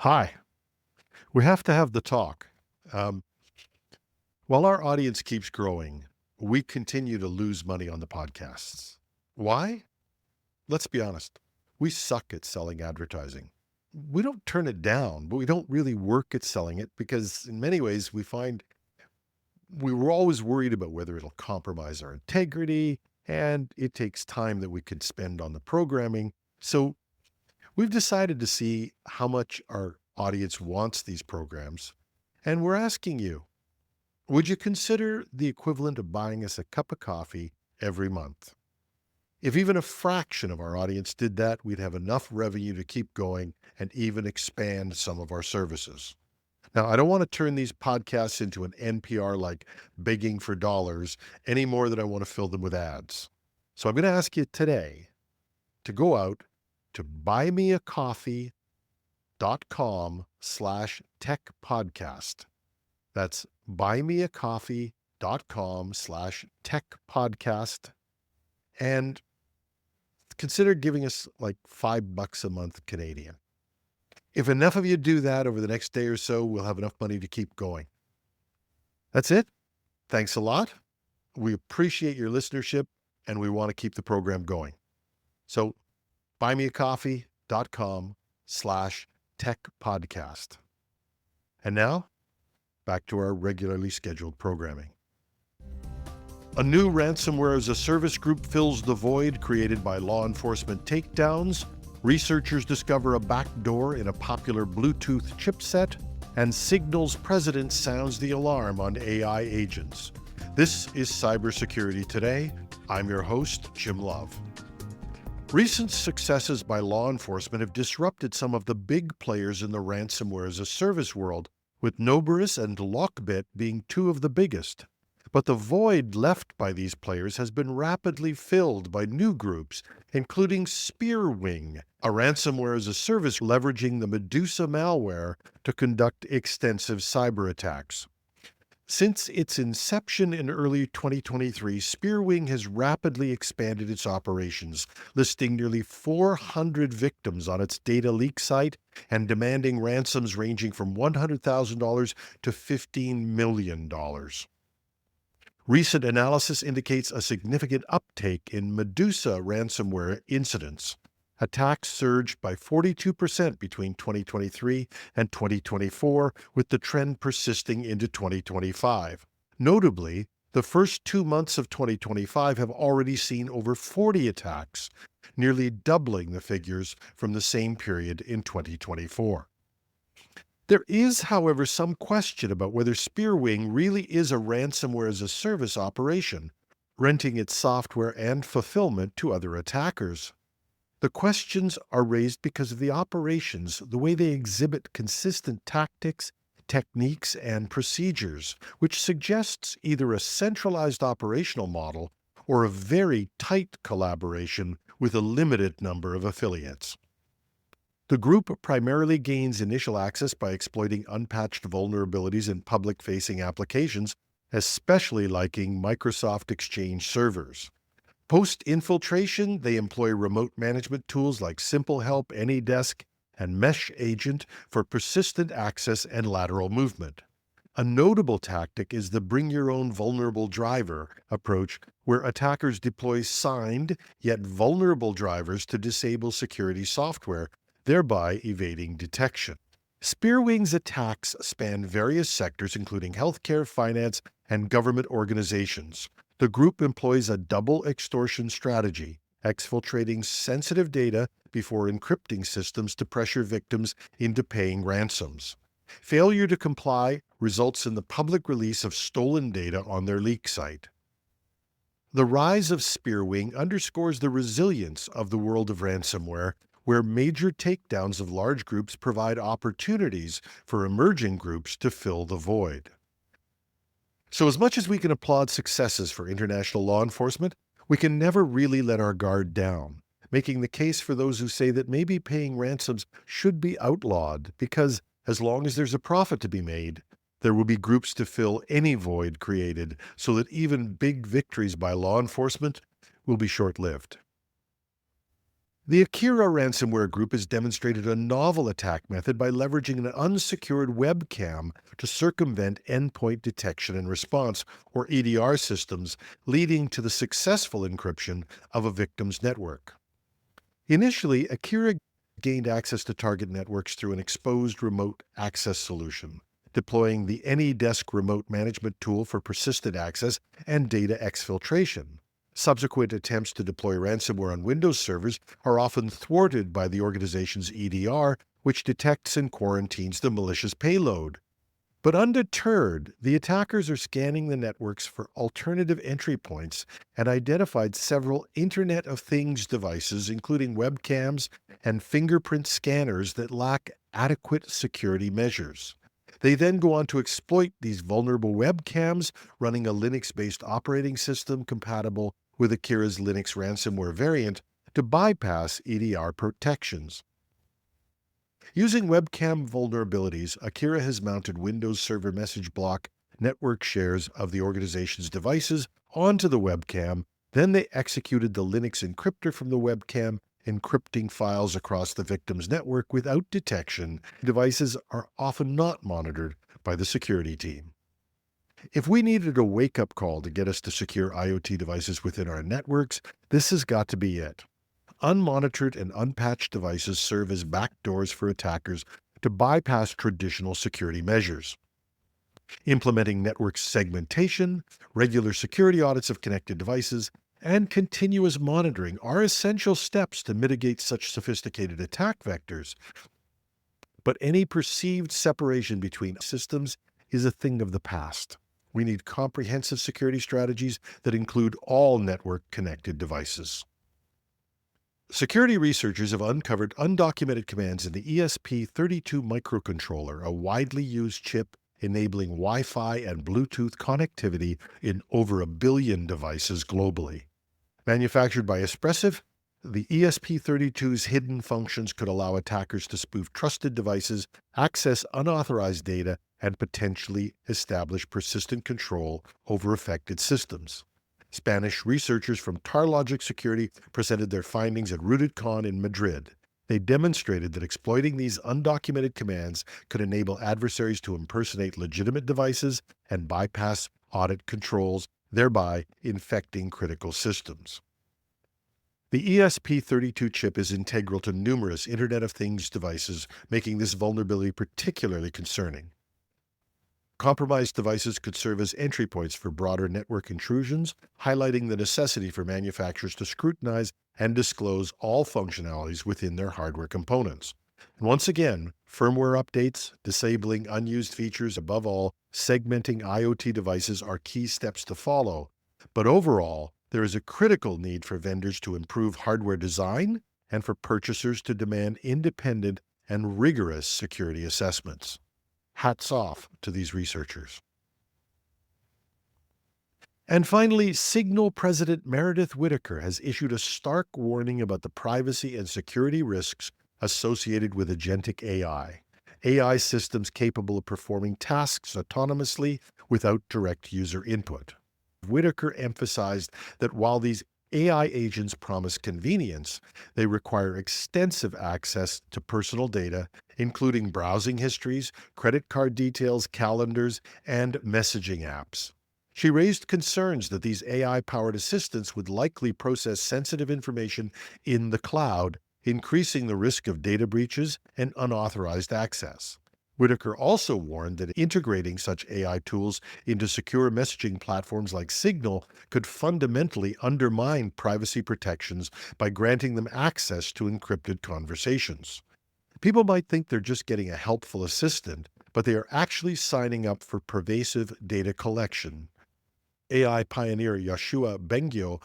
Hi, we have to have the talk. Um, while our audience keeps growing, we continue to lose money on the podcasts. Why? Let's be honest. We suck at selling advertising. We don't turn it down, but we don't really work at selling it because in many ways we find we were always worried about whether it'll compromise our integrity, and it takes time that we could spend on the programming. So we've decided to see how much our audience wants these programs, and we're asking you, would you consider the equivalent of buying us a cup of coffee every month? If even a fraction of our audience did that, we'd have enough revenue to keep going and even expand some of our services. Now, I don't want to turn these podcasts into an NPR like begging for dollars any more than I want to fill them with ads. So I'm going to ask you today to go out to buymeacoffee.com/tech podcast. That's buymeacoffee.com/tech podcast. And consider giving us like $5 a month Canadian. If enough of you do that over the next day or so, we'll have enough money to keep going. That's it. Thanks a lot. We appreciate your listenership and we want to keep the program going. So buymeacoffee.com/tech podcast. And now back to our regularly scheduled programming. A new ransomware as a service group fills the void created by law enforcement takedowns. Researchers discover a backdoor in a popular Bluetooth chipset, and Signal's president sounds the alarm on AI agents. This is Cybersecurity Today. I'm your host, Jim Love. Recent successes by law enforcement have disrupted some of the big players in the ransomware as a service world, with Noberus and Lockbit being two of the biggest. But the void left by these players has been rapidly filled by new groups, including SpearWing, a ransomware as a service leveraging the Medusa malware to conduct extensive cyber attacks. Since its inception in early 2023, SpearWing has rapidly expanded its operations, listing nearly 400 victims on its data leak site and demanding ransoms ranging from $100,000 to $15 million. Recent analysis indicates a significant uptake in Medusa ransomware incidents. Attacks surged by 42% between 2023 and 2024, with the trend persisting into 2025. Notably, the first 2 months of 2025 have already seen over 40 attacks, nearly doubling the figures from the same period in 2024. There is, however, some question about whether SpearWing really is a ransomware as a service operation, renting its software and fulfillment to other attackers. The questions are raised because of the operations, the way they exhibit consistent tactics, techniques, and procedures, which suggests either a centralized operational model or a very tight collaboration with a limited number of affiliates. The group primarily gains initial access by exploiting unpatched vulnerabilities in public-facing applications, especially liking Microsoft Exchange servers. Post-infiltration, they employ remote management tools like SimpleHelp, AnyDesk, and Mesh Agent for persistent access and lateral movement. A notable tactic is the bring your own vulnerable driver approach, where attackers deploy signed yet vulnerable drivers to disable security software, thereby evading detection. SpearWing's attacks span various sectors, including healthcare, finance, and government organizations. The group employs a double extortion strategy, exfiltrating sensitive data before encrypting systems to pressure victims into paying ransoms. Failure to comply results in the public release of stolen data on their leak site. The rise of SpearWing underscores the resilience of the world of ransomware, where major takedowns of large groups provide opportunities for emerging groups to fill the void. So as much as we can applaud successes for international law enforcement, we can never really let our guard down, making the case for those who say that maybe paying ransoms should be outlawed because as long as there's a profit to be made, there will be groups to fill any void created so that even big victories by law enforcement will be short-lived. The Akira ransomware group has demonstrated a novel attack method by leveraging an unsecured webcam to circumvent endpoint detection and response, or EDR systems, leading to the successful encryption of a victim's network. Initially, Akira gained access to target networks through an exposed remote access solution, deploying the AnyDesk remote management tool for persistent access and data exfiltration. Subsequent attempts to deploy ransomware on Windows servers are often thwarted by the organization's EDR, which detects and quarantines the malicious payload. But undeterred, the attackers are scanning the networks for alternative entry points and identified several Internet of Things devices, including webcams and fingerprint scanners that lack adequate security measures. They then go on to exploit these vulnerable webcams running a Linux-based operating system compatible with Akira's Linux ransomware variant to bypass EDR protections. Using webcam vulnerabilities, Akira has mounted Windows Server message block network shares of the organization's devices onto the webcam. Then they executed the Linux encryptor from the webcam, encrypting files across the victim's network without detection. Devices are often not monitored by the security team. If we needed a wake-up call to get us to secure IoT devices within our networks, this has got to be it. Unmonitored and unpatched devices serve as backdoors for attackers to bypass traditional security measures. Implementing network segmentation, regular security audits of connected devices, and continuous monitoring are essential steps to mitigate such sophisticated attack vectors. But any perceived separation between systems is a thing of the past. We need comprehensive security strategies that include all network-connected devices. Security researchers have uncovered undocumented commands in the ESP32 microcontroller, a widely used chip enabling Wi-Fi and Bluetooth connectivity in over 1 billion devices globally. Manufactured by Espressif, the ESP32's hidden functions could allow attackers to spoof trusted devices, access unauthorized data, and potentially establish persistent control over affected systems. Spanish researchers from Tarlogic Security presented their findings at RootedCon in Madrid. They demonstrated that exploiting these undocumented commands could enable adversaries to impersonate legitimate devices and bypass audit controls, thereby infecting critical systems. The ESP32 chip is integral to numerous Internet of Things devices, making this vulnerability particularly concerning. Compromised devices could serve as entry points for broader network intrusions, highlighting the necessity for manufacturers to scrutinize and disclose all functionalities within their hardware components. And once again, firmware updates, disabling unused features, above all, segmenting IoT devices are key steps to follow. But overall, there is a critical need for vendors to improve hardware design and for purchasers to demand independent and rigorous security assessments. Hats off to these researchers. And finally, Signal President Meredith Whitaker has issued a stark warning about the privacy and security risks associated with agentic AI. AI systems capable of performing tasks autonomously without direct user input. Whitaker emphasized that while these AI agents promise convenience, they require extensive access to personal data, including browsing histories, credit card details, calendars, and messaging apps. She raised concerns that these AI-powered assistants would likely process sensitive information in the cloud, increasing the risk of data breaches and unauthorized access. Whitaker also warned that integrating such AI tools into secure messaging platforms like Signal could fundamentally undermine privacy protections by granting them access to encrypted conversations. People might think they're just getting a helpful assistant, but they are actually signing up for pervasive data collection. AI pioneer Yoshua Bengio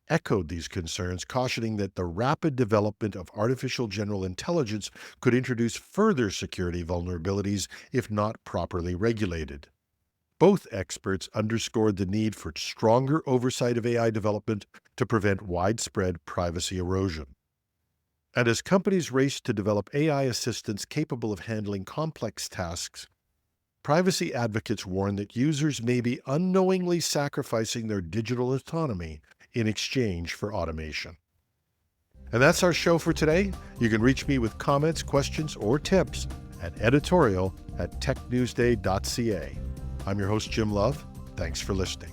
echoed these concerns, cautioning that the rapid development of artificial general intelligence could introduce further security vulnerabilities if not properly regulated. Both experts underscored the need for stronger oversight of AI development to prevent widespread privacy erosion. And as companies race to develop AI assistants capable of handling complex tasks, privacy advocates warn that users may be unknowingly sacrificing their digital autonomy in exchange for automation. And that's our show for today. You can reach me with comments, questions, or tips at editorial@technewsday.ca. I'm your host, Jim Love. Thanks for listening.